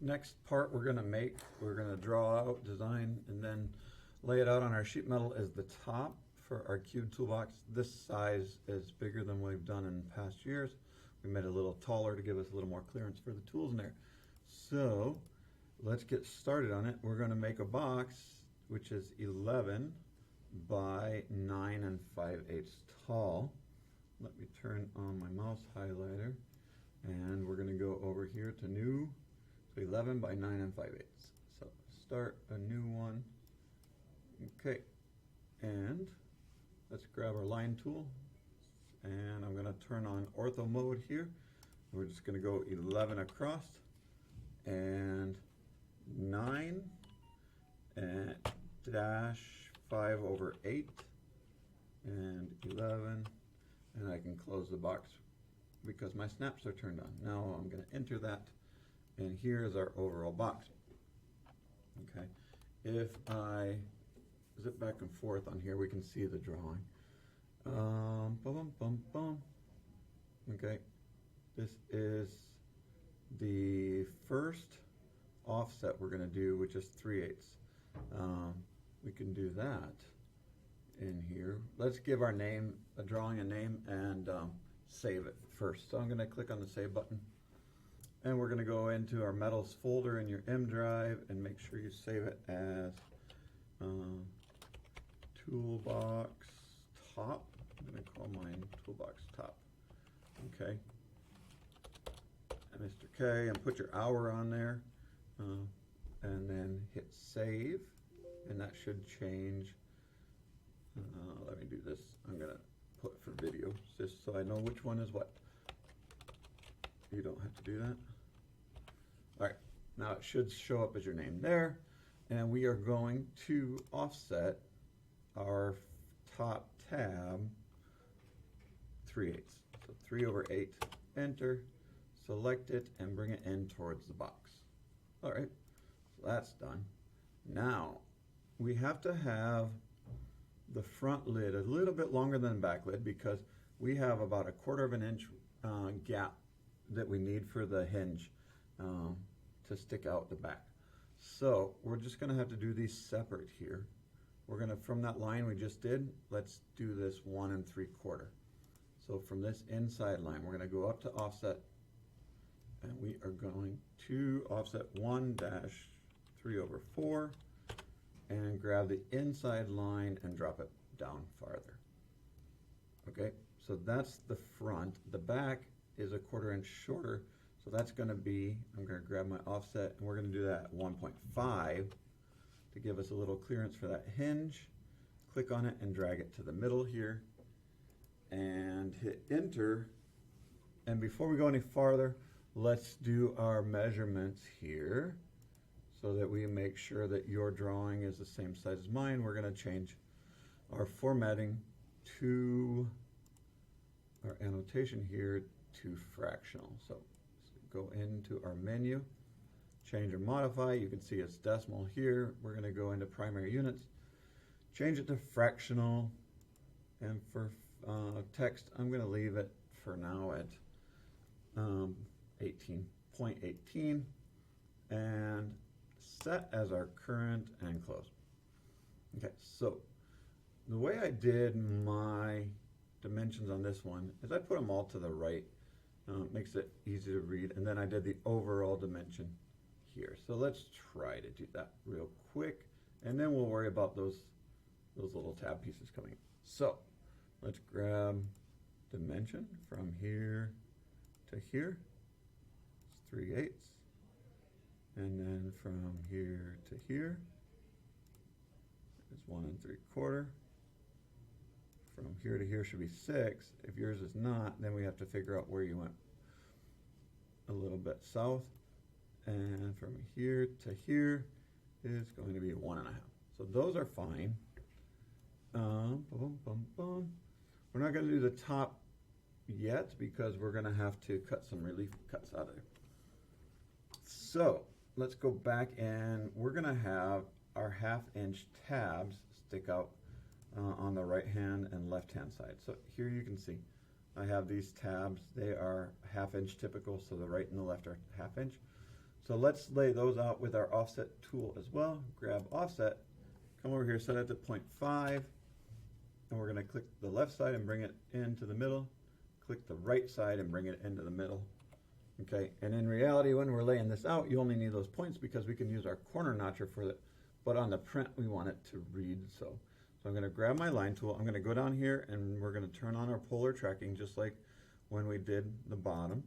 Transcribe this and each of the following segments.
next part we're going to draw out, design, and then lay it out on our sheet metal as the top for our cube toolbox. This size is bigger than we've done in past years. We made it a little taller to give us a little more clearance for the tools in there. So let's get started on it. We're going to make a box which is 11 by 9 5/8 tall. Let me turn on my mouse highlighter, and we're going to go over here to new, so 11 by 9 5/8. So start a new one. Okay, and let's grab our line tool, and I'm going to turn on ortho mode here. We're just going to go 11 across and 9 and dash 5/8 and 11, and I can close the box because my snaps are turned on. Now I'm going to enter that, and here is our overall box. Okay, if I zip back and forth on here, we can see the drawing. Boom, boom, boom. Okay, this is the first offset we're going to do, which is 3/8. We can do that in here. Let's give our name, a drawing a name, and save it first. So I'm going to click on the save button, and we're going to go into our metals folder in your M drive and make sure you save it as toolbox top. I'm going to call mine toolbox top. Okay, and Mr. K, and put your hour on there, and then hit save, and that should change. Let me do this. I'm going to put for video just so I know which one is what. You don't have to do that. All right, now it should show up as your name there, and we are going to offset our top tab 3/8. So 3/8, enter, select it, and bring it in towards the box. All right, so that's done. Now we have to have the front lid a little bit longer than the back lid because we have about 1/4 of an inch gap that we need for the hinge to stick out the back. So we're just going to have to do these separate here. We're going to, from that line we just did, let's do this 1 3/4. So from this inside line, we're going to go up to offset, and we are going to offset 1-3/4 and grab the inside line and drop it down farther. Okay, so that's the front. The back is 1/4 inch shorter, so that's going to be, I'm going to grab my offset, and we're going to do that at 1.5 to give us a little clearance for that hinge. Click on it and drag it to the middle here, and hit enter. And before we go any farther, let's do our measurements here so that we make sure that your drawing is the same size as mine. We're going to change our formatting to our annotation here to fractional. So go into our menu, change or modify. You can see it's decimal here. We're going to go into primary units, change it to fractional, and for text, I'm going to leave it for now at 18.18 and set as our current and close. Okay, so the way I did my dimensions on this one is I put them all to the right. Makes it easy to read, and then I did the overall dimension here. So let's try to do that real quick, and then we'll worry about those little tab pieces coming. So let's grab dimension from here to here. It's 3/8, and then from here to here is 1 3/4. From here to here should be 6. If yours is not, then we have to figure out where you went a little bit south. And from here to here is going to be 1.5. So those are fine. Boom, boom, boom. We're not going to do the top yet because we're going to have to cut some relief cuts out of there. So let's go back, and we're going to have our 1/2 inch tabs stick out on the right hand and left hand side. So here you can see I have these tabs. They are 1/2 inch typical, so the right and the left are 1/2 inch. So let's lay those out with our offset tool as well. Grab offset, come over here, set it to 0.5, and we're gonna click the left side and bring it into the middle, click the right side and bring it into the middle. Okay, and in reality, when we're laying this out, you only need those points because we can use our corner notcher for it, but on the print, we want it to read. So I'm gonna grab my line tool, I'm gonna go down here and we're gonna turn on our polar tracking just like when we did the bottom.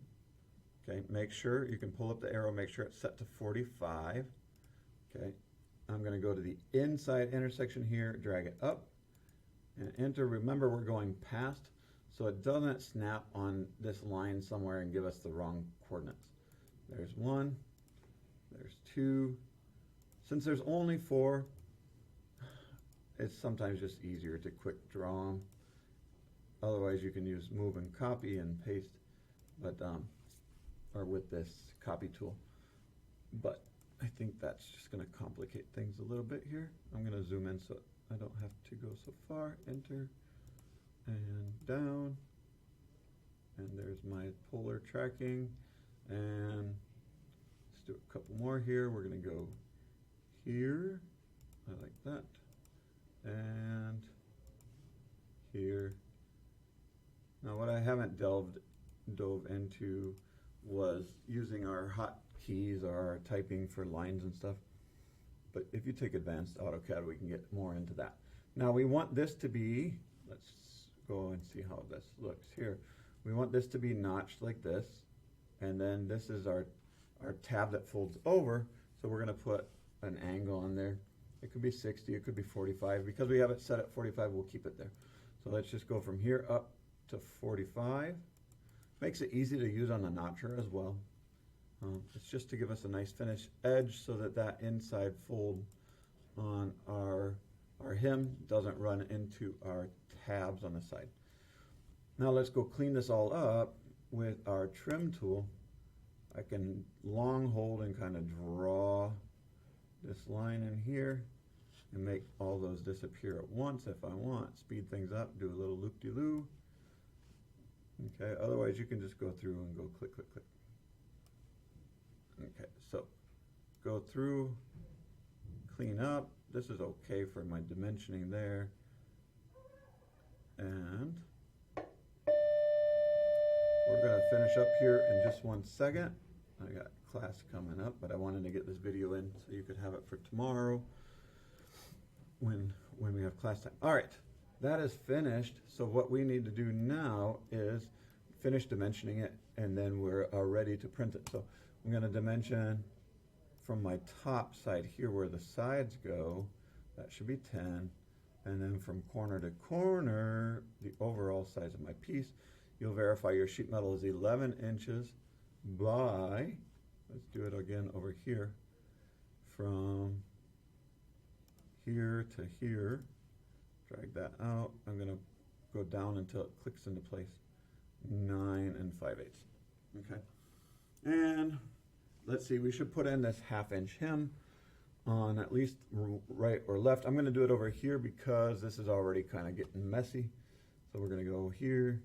Okay, make sure you can pull up the arrow, make sure it's set to 45. Okay, I'm gonna go to the inside intersection here, drag it up and enter. Remember, we're going past, so it doesn't snap on this line somewhere and give us the wrong coordinates. There's 1, there's 2. Since there's only 4, it's sometimes just easier to quick draw them. Otherwise, you can use move and copy and paste, but or with this copy tool. But I think that's just going to complicate things a little bit here. I'm going to zoom in so I don't have to go so far. Enter and down. And there's my polar tracking. And let's do a couple more here. We're going to go here. I like that. And here. Now what I haven't dove into was using our hotkeys or our typing for lines and stuff. But if you take advanced AutoCAD, we can get more into that. Now we want this to be, let's go and see how this looks here. We want this to be notched like this. And then this is our tab that folds over. So we're gonna put an angle on there. It could be 60, it could be 45. Because we have it set at 45, we'll keep it there. So let's just go from here up to 45. Makes it easy to use on the notcher as well. It's just to give us a nice finished edge so that that inside fold on our hem doesn't run into our tabs on the side. Now let's go clean this all up with our trim tool. I can long hold and kind of draw this line in here and make all those disappear at once if I want. Speed things up, do a little loop-de-loo. Okay, otherwise you can just go through and go click, click, click. Okay, so go through, clean up. This is okay for my dimensioning there. And we're gonna finish up here in just 1 second. I got class coming up, but I wanted to get this video in so you could have it for tomorrow when we have class time. All right. That is finished, so what we need to do now is finish dimensioning it, and then we're ready to print it. So I'm going to dimension from my top side here where the sides go, that should be 10, and then from corner to corner, the overall size of my piece, you'll verify your sheet metal is 11 inches by, let's do it again over here, from here to here. Drag that out. I'm going to go down until it clicks into place. 9 5/8. Okay. And let's see, we should put in this 1/2 inch hem on at least right or left. I'm going to do it over here because this is already kind of getting messy. So we're going to go here.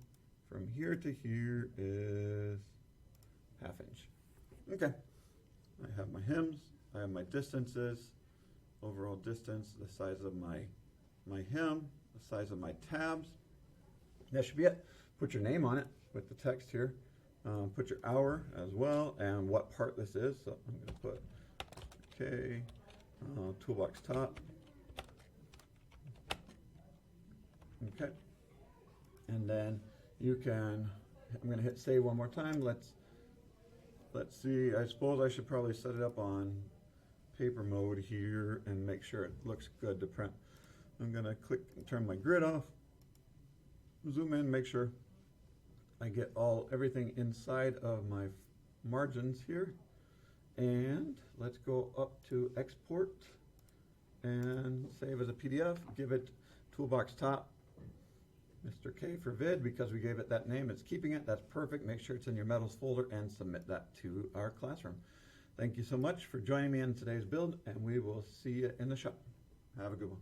From here to here is 1/2 inch. Okay. I have my hems. I have my distances. Overall distance, the size of my hem, the size of my tabs. That should be it. Put your name on it with the text here. Put your hour as well and what part this is. So I'm going to put K, toolbox top. Okay. And then you can, I'm going to hit save one more time. Let's see. I suppose I should probably set it up on paper mode here and make sure it looks good to print. I'm going to click and turn my grid off, zoom in, make sure I get everything inside of my margins here, and let's go up to export and save as a PDF. Give it toolbox top Mr. K for vid because we gave it that name. It's keeping it. That's perfect. Make sure it's in your metals folder and submit that to our classroom. Thank you so much for joining me in today's build, and we will see you in the shop. Have a good one.